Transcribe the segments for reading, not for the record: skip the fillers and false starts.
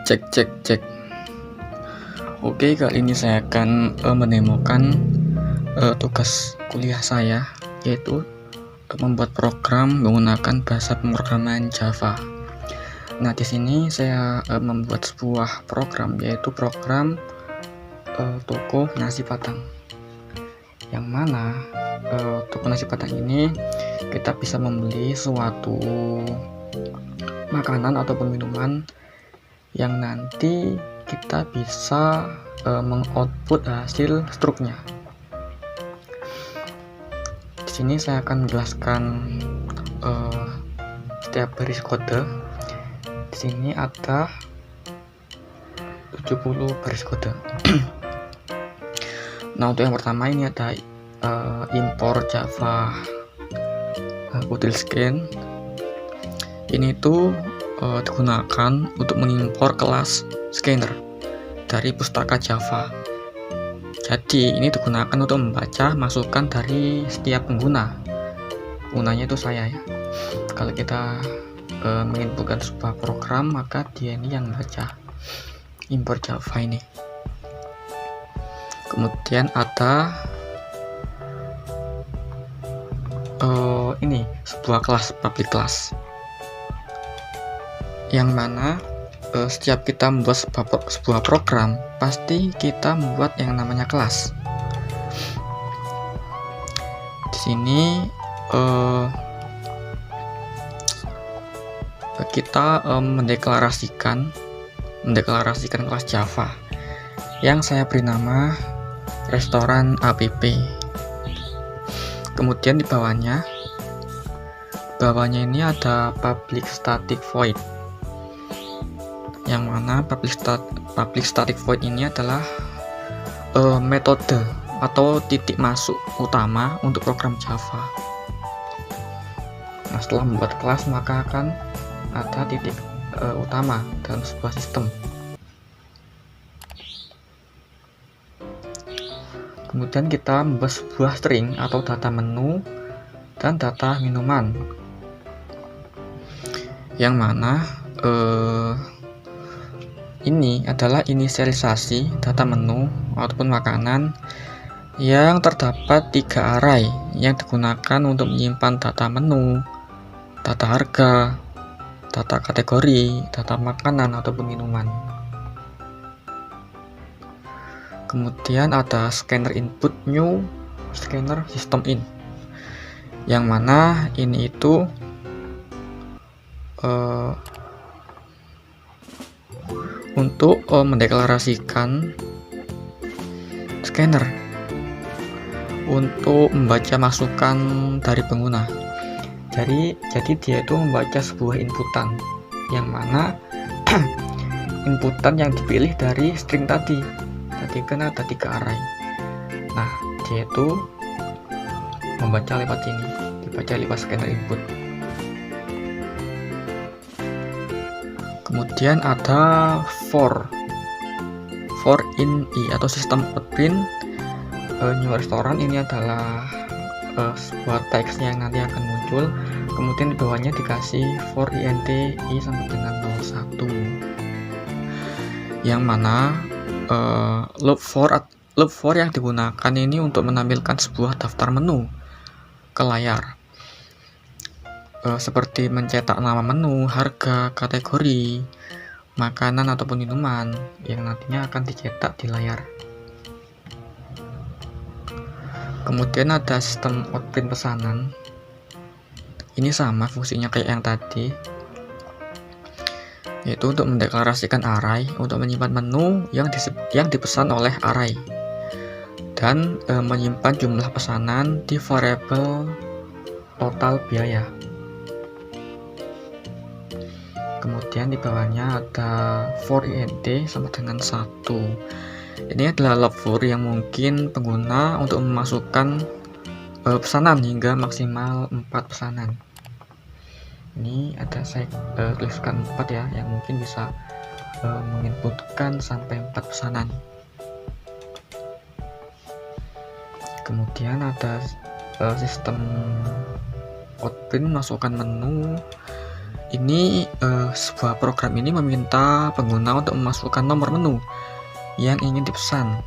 Cek cek cek. Oke, kali ini saya akan menemukan tugas kuliah saya, yaitu membuat program menggunakan bahasa pemrograman Java. Nah, di sini saya membuat sebuah program, yaitu program toko nasi Padang. Yang mana toko nasi Padang ini kita bisa membeli suatu makanan ataupun minuman yang nanti kita bisa mengoutput hasil struknya. Di sini saya akan menjelaskan setiap baris kode. Di sini ada 70 baris kode. Nah, untuk yang pertama ini ada import Java Utilscan. Ini tuh digunakan untuk mengimpor kelas scanner dari pustaka Java. Jadi ini digunakan untuk membaca masukan dari setiap pengguna. Penggunanya itu saya ya. Kalau kita menginputkan sebuah program, maka dia ini yang baca import Java ini. Kemudian ada ini sebuah kelas public class, yang mana setiap kita membuat sebuah program, pasti kita membuat yang namanya kelas. Di sini kita mendeklarasikan kelas Java yang saya beri nama restoran app. Kemudian di bawahnya ini ada public static void, yang mana public static void ini adalah metode atau titik masuk utama untuk program Java. Nah, setelah membuat kelas, maka akan ada titik utama dalam sebuah sistem. Kemudian kita membuat sebuah string atau data menu dan data minuman, yang mana ini adalah inisialisasi data menu ataupun makanan yang terdapat 3 array yang digunakan untuk menyimpan data menu, data harga, data kategori, data makanan ataupun minuman. Kemudian ada scanner input new, scanner system in, yang mana ini itu untuk mendeklarasikan scanner untuk membaca masukan dari pengguna. Jadi dia itu membaca sebuah inputan, yang mana inputan yang dipilih dari string tadi kan ada 3 array. Nah, dia itu membaca lewat ini, dibaca lewat scanner input. Kemudian ada for in i atau sistem outprint new restaurant. Ini adalah sebuah teks yang nanti akan muncul. Kemudian di bawahnya dikasih for int i sampai dengan 01, yang mana loop for yang digunakan ini untuk menampilkan sebuah daftar menu ke layar, seperti mencetak nama menu, harga, kategori, makanan ataupun minuman yang nantinya akan dicetak di layar. Kemudian ada sistem outprint pesanan. Ini sama fungsinya kayak yang tadi, yaitu untuk mendeklarasikan array untuk menyimpan menu yang dipesan oleh array, dan menyimpan jumlah pesanan di variabel total biaya. Kemudian di bawahnya ada for int sama dengan 1. Ini adalah loop for yang mungkin pengguna untuk memasukkan pesanan hingga maksimal 4 pesanan. Ini ada saya tuliskan 4 ya, yang mungkin bisa menginputkan sampai 4 pesanan. Kemudian ada sistem outprint masukkan menu, Ini sebuah program ini meminta pengguna untuk memasukkan nomor menu yang ingin dipesan.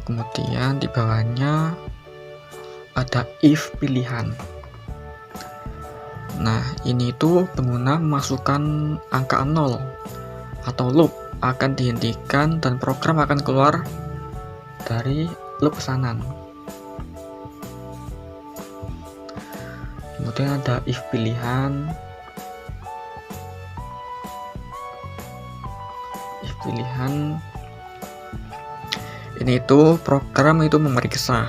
Kemudian di bawahnya ada if pilihan. Nah, ini itu pengguna memasukkan angka 0 atau loop akan dihentikan dan program akan keluar dari loop pesanan. Kemudian ada if pilihan. If pilihan ini itu program itu memeriksa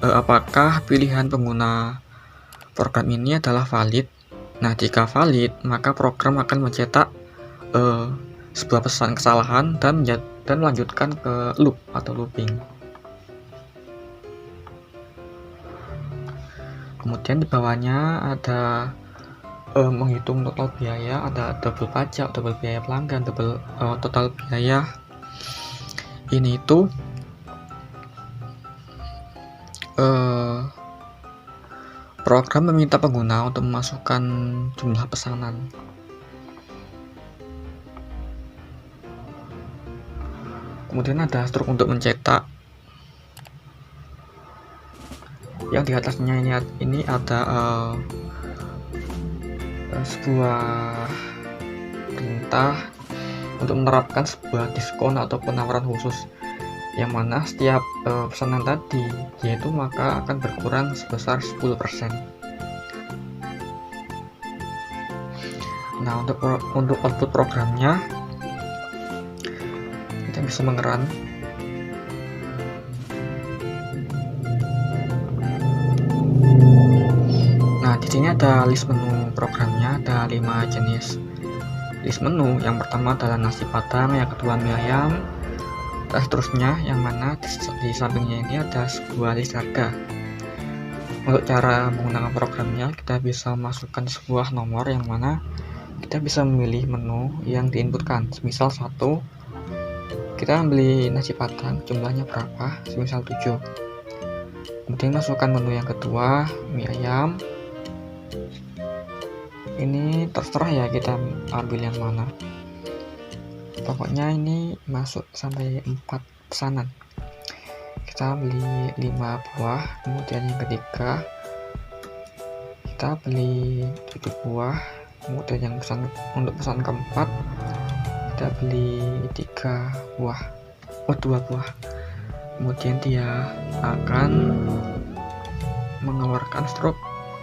apakah pilihan pengguna program ini adalah valid. Nah, jika valid, maka program akan mencetak sebuah pesan kesalahan dan melanjutkan ke loop atau looping. Kemudian di bawahnya ada menghitung total biaya, ada double pajak, double biaya pelanggan, double total biaya. Ini itu program meminta pengguna untuk memasukkan jumlah pesanan. Kemudian ada struk untuk mencetak. Yang di atasnya ini ada sebuah perintah untuk menerapkan sebuah diskon atau penawaran khusus, yang mana setiap pesanan tadi yaitu maka akan berkurang sebesar 10%. Nah, untuk output programnya kita bisa mengeran. Nah, di sini ada list menu programnya, ada 5 jenis list menu. Yang pertama adalah nasi padang, yang kedua mie ayam, dan seterusnya, yang mana di sampingnya ini ada sebuah list harga. Untuk cara menggunakan programnya, kita bisa masukkan sebuah nomor yang mana kita bisa memilih menu yang diinputkan. Misal 1, kita beli nasi padang, jumlahnya berapa, misal 7. Kemudian masukkan menu yang kedua, mie ayam. Ini terserah ya kita ambil yang mana. Pokoknya ini masuk sampai 4 pesanan. Kita beli 5 buah. Kemudian yang ketiga kita beli 7 buah. Kemudian yang untuk pesan keempat kita beli 3 buah. 2 buah. Kemudian dia akan mengeluarkan struk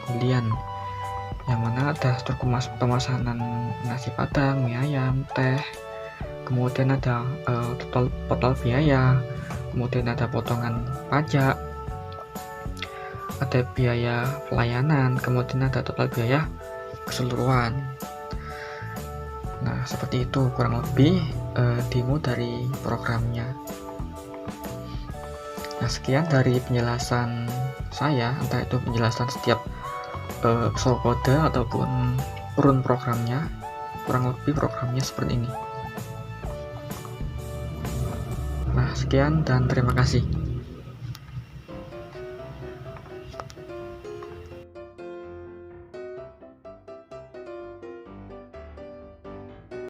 pembelian, yang mana ada struk pemesanan nasi padang, mie ayam, teh. Kemudian ada total biaya, kemudian ada potongan pajak, ada biaya pelayanan, kemudian ada total biaya keseluruhan. Nah, seperti itu kurang lebih demo dari programnya. Nah, sekian dari penjelasan saya, entah itu penjelasan setiap pseudokode ataupun urun programnya. Kurang lebih programnya seperti ini. Nah, sekian dan terima kasih.